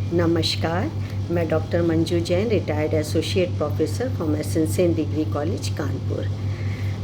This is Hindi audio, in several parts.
नमस्कार, मैं doctor Manju Jain, retired associate professor from एसएनसेन डिग्री कॉलेज कानपुर।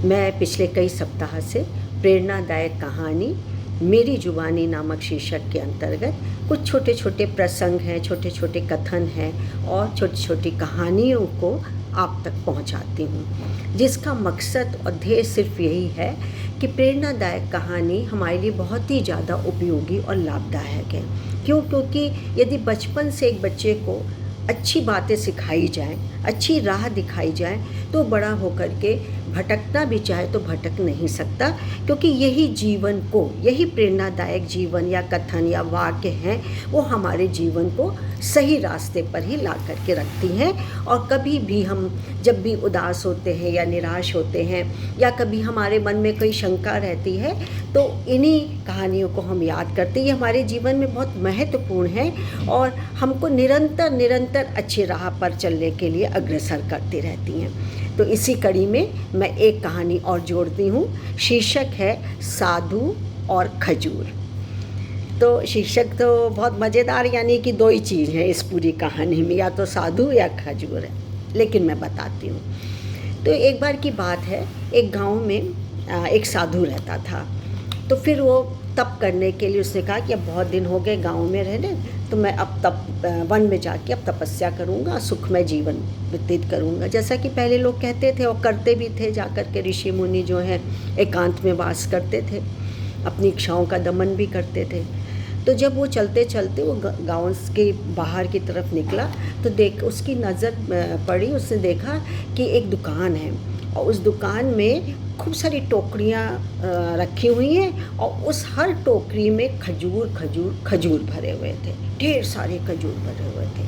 मैं पिछले कई सप्ताह से प्रेरणादायक कहानी मेरी जुबानी नामक शीर्षक के अंतर्गत कुछ छोटे छोटे प्रसंग हैं, छोटे छोटे कथन हैं और छोटी छोटी कहानियों को आप तक पहुंचाती हूं, जिसका मकसद और ध्येय सिर्फ यही है कि प्रेरणादायक कहानी हमारे लिए बहुत ही ज़्यादा उपयोगी और लाभदायक है। क्योंकि यदि बचपन से एक बच्चे को अच्छी बातें सिखाई जाएं, अच्छी राह दिखाई जाए, तो बड़ा होकर के भटकना भी चाहे तो भटक नहीं सकता, क्योंकि यही जीवन को, यही प्रेरणादायक जीवन या कथन या वाक्य हैं, वो हमारे जीवन को सही रास्ते पर ही ला करके रखती हैं। और कभी भी हम जब भी उदास होते हैं या निराश होते हैं या कभी हमारे मन में कोई शंका रहती है, तो इन्हीं कहानियों को हम याद करते हैं। ये हमारे जीवन में बहुत महत्वपूर्ण है और हमको निरंतर अच्छी राह पर चलने के लिए अग्रसर करती रहती हैं। तो इसी कड़ी में मैं एक कहानी और जोड़ती हूँ। शीर्षक है साधु और खजूर। तो शीर्षक तो बहुत मज़ेदार, यानी कि दो ही चीज़ हैं इस पूरी कहानी में, या तो साधु या खजूर है, लेकिन मैं बताती हूँ। तो एक बार की बात है, एक गांव में एक साधु रहता था। तो फिर वो तप करने के लिए उसने कहा कि अब बहुत दिन हो गए गांव में रहने, तो मैं अब वन में जाके अब तपस्या करूंगा, सुखमय जीवन व्यतीत करूंगा, जैसा कि पहले लोग कहते थे और करते भी थे। जाकर के ऋषि मुनि जो हैं एकांत में वास करते थे, अपनी इच्छाओं का दमन भी करते थे। तो जब वो चलते चलते वो गाँव के बाहर की तरफ निकला, तो उसकी नज़र पड़ी, उसने देखा कि एक दुकान है और उस दुकान में खूब सारी टोकरियाँ रखी हुई हैं और उस हर टोकरी में खजूर भरे हुए थे, ढेर सारे खजूर भरे हुए थे।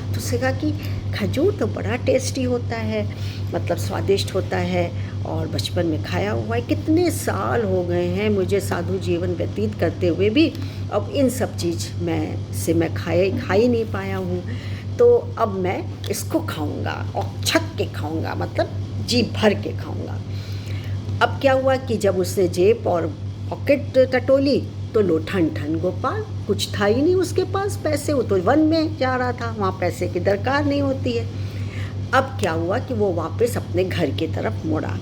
तो उसने कहा कि खजूर तो बड़ा टेस्टी होता है, मतलब स्वादिष्ट होता है और बचपन में खाया हुआ है। कितने साल हो गए हैं मुझे साधु जीवन व्यतीत करते हुए भी, अब इन सब चीज़ मैं खा ही नहीं पाया हूँ। तो अब मैं इसको खाऊंगा और छक के खाऊंगा, मतलब जी भर के खाऊंगा। अब क्या हुआ कि जब उसने जेब और पॉकेट टटोली, तो लो ठन ठन गोपाल, कुछ था ही नहीं उसके पास पैसे। वो तो वन में जा रहा था, वहाँ पैसे की दरकार नहीं होती है। अब क्या हुआ कि वो वापस अपने घर की तरफ मुड़ा।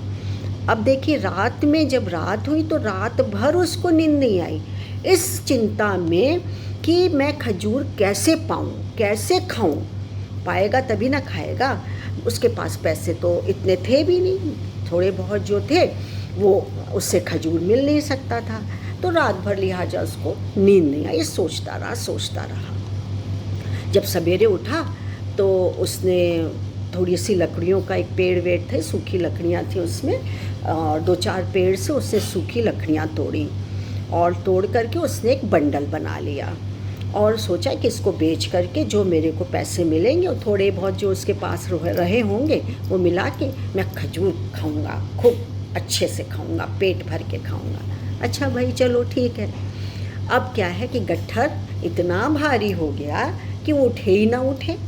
अब देखिए, रात में जब रात हुई तो रात भर उसको नींद नहीं आई, इस चिंता में कि मैं खजूर कैसे पाऊँ, कैसे खाऊँ। पाएगा तभी ना खाएगा। उसके पास पैसे तो इतने थे भी नहीं, थोड़े बहुत जो थे वो उससे खजूर मिल नहीं सकता था। तो रात भर लिहाजा उसको नींद नहीं आई, सोचता रहा। जब सवेरे उठा तो उसने थोड़ी सी लकड़ियों का, एक पेड़ वेड़ थे, सूखी लकड़ियाँ थी उसमें, और 2-4 पेड़ से उसने सूखी लकड़ियाँ तोड़ी और तोड़ करके उसने एक बंडल बना लिया और सोचा कि इसको बेच करके जो मेरे को पैसे मिलेंगे और थोड़े बहुत जो उसके पास रहे होंगे वो मिला के मैं खजूर खाऊंगा, खूब अच्छे से खाऊंगा, पेट भर के खाऊंगा। अच्छा भाई, चलो ठीक है। अब क्या है कि गट्ठर इतना भारी हो गया कि वो उठे ही ना उठे।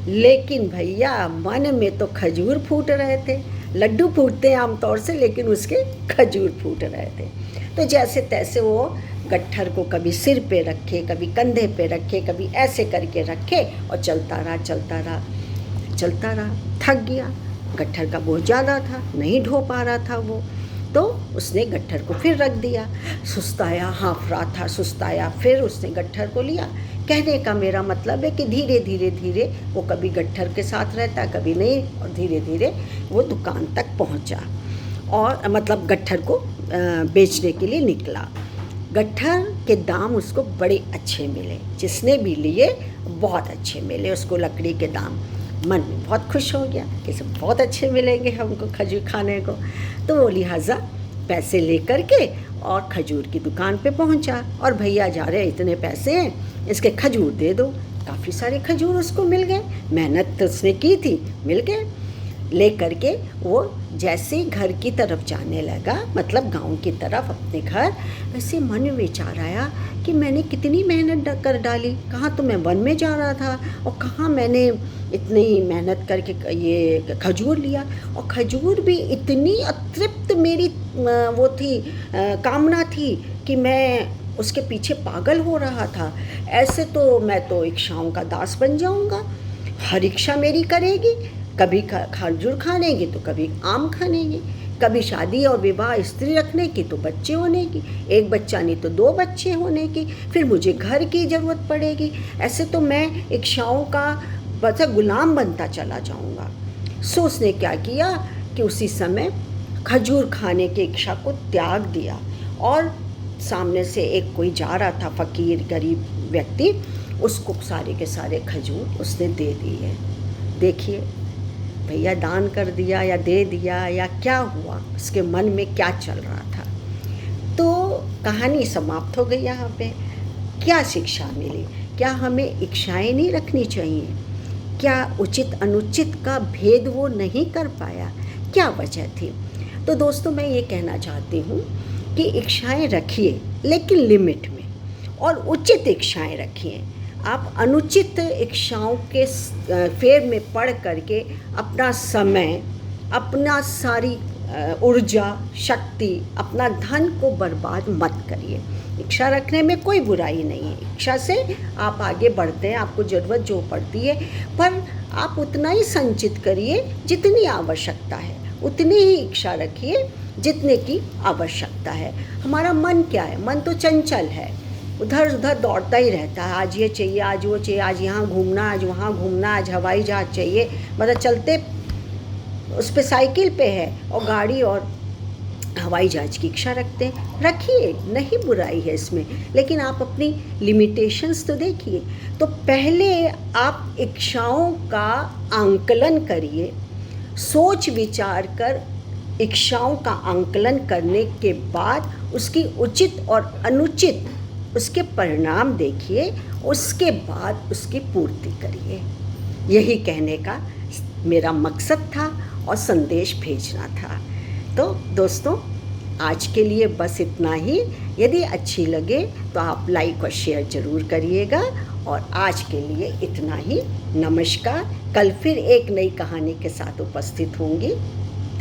लेकिन भैया मन में तो खजूर फूट रहे थे। लड्डू फूटते हैं आमतौर से, लेकिन उसके खजूर फूट रहे थे। तो जैसे तैसे वो गट्ठर को कभी सिर पे रखे, कभी कंधे पे रखे, कभी ऐसे करके रखे और चलता रहा। थक गया, गट्ठर का बोझ ज़्यादा था, नहीं ढो पा रहा था वो। तो उसने गट्ठर को फिर रख दिया। सुस्ताया, हाँफ रहा था, सुस्ताया, फिर उसने गट्ठर को लिया। कहने का मेरा मतलब है कि धीरे धीरे वो कभी गट्ठर के साथ रहता, कभी नहीं, और धीरे धीरे वो दुकान तक पहुंचा और मतलब गट्ठर को बेचने के लिए निकला। गट्ठर के दाम उसको बड़े अच्छे मिले, जिसने भी लिए बहुत अच्छे मिले उसको लकड़ी के दाम। मन में बहुत खुश हो गया कि सब बहुत अच्छे मिलेंगे हमको खजूर खाने को। तो वो लिहाजा पैसे लेकर के और खजूर की दुकान पे पहुंचा और भैया जा रहे, इतने पैसे हैं, इसके खजूर दे दो। काफ़ी सारे खजूर उसको मिल गए, मेहनत तो उसने की थी, मिल गए। ले करके वो जैसे घर की तरफ जाने लगा, मतलब गांव की तरफ अपने घर, वैसे मन में विचार आया कि मैंने कितनी मेहनत कर डाली। कहाँ तो मैं वन में जा रहा था और कहाँ मैंने इतनी मेहनत करके ये खजूर लिया, और खजूर भी इतनी अतृप्त मेरी वो थी, कामना थी कि मैं उसके पीछे पागल हो रहा था ऐसे तो मैं तो इच्छाओं का दास बन जाऊंगा, हर इच्छा मेरी करेगी, कभी खजूर खानेगी तो कभी आम खानेगी, कभी शादी और विवाह स्त्री रखने की तो बच्चे होने की, एक बच्चा नहीं तो 2 बच्चे होने की, फिर मुझे घर की ज़रूरत पड़ेगी। ऐसे तो मैं इच्छाओं का बस गुलाम बनता चला जाऊंगा। सो उसने क्या किया कि उसी समय खजूर खाने की इच्छा को त्याग दिया और सामने से एक कोई जा रहा था फ़कीर गरीब व्यक्ति, उसको सारे के सारे खजूर उसने दे दिए। देखिए भैया, दान कर दिया या दे दिया या क्या हुआ, उसके मन में क्या चल रहा था। तो कहानी समाप्त हो गई यहाँ पे। क्या शिक्षा मिली? क्या हमें इच्छाएं नहीं रखनी चाहिए? क्या उचित अनुचित का भेद वो नहीं कर पाया? क्या वजह थी? तो दोस्तों, मैं ये कहना चाहती हूँ कि इच्छाएं रखिए लेकिन लिमिट में, और उचित इच्छाएं रखिए। आप अनुचित इच्छाओं के फेर में पड़ करके अपना समय, अपना सारी ऊर्जा, शक्ति, अपना धन को बर्बाद मत करिए। इच्छा रखने में कोई बुराई नहीं है, इच्छा से आप आगे बढ़ते हैं, आपको ज़रूरत जो पड़ती है, पर आप उतना ही संचित करिए जितनी आवश्यकता है, उतनी ही इच्छा रखिए जितने की आवश्यकता है। हमारा मन क्या है? मन तो चंचल है, उधर उधर दौड़ता ही रहता है। आज ये चाहिए, आज वो चाहिए, आज यहाँ घूमना, आज वहाँ घूमना, आज हवाई जहाज चाहिए, मतलब चलते उस पे साइकिल पे है और गाड़ी और हवाई जहाज की इच्छा रखते हैं। रखिए, नहीं बुराई है इसमें, लेकिन आप अपनी लिमिटेशंस तो देखिए। तो पहले आप इच्छाओं का आंकलन करिए, सोच विचार कर इच्छाओं का आंकलन करने के बाद उसकी उचित और अनुचित उसके परिणाम देखिए, उसके बाद उसकी पूर्ति करिए। यही कहने का मेरा मकसद था और संदेश भेजना था। तो दोस्तों, आज के लिए बस इतना ही। यदि अच्छी लगे तो आप लाइक और शेयर ज़रूर करिएगा, और आज के लिए इतना ही। नमस्कार। कल फिर एक नई कहानी के साथ उपस्थित होंगी।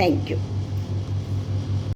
Thank you.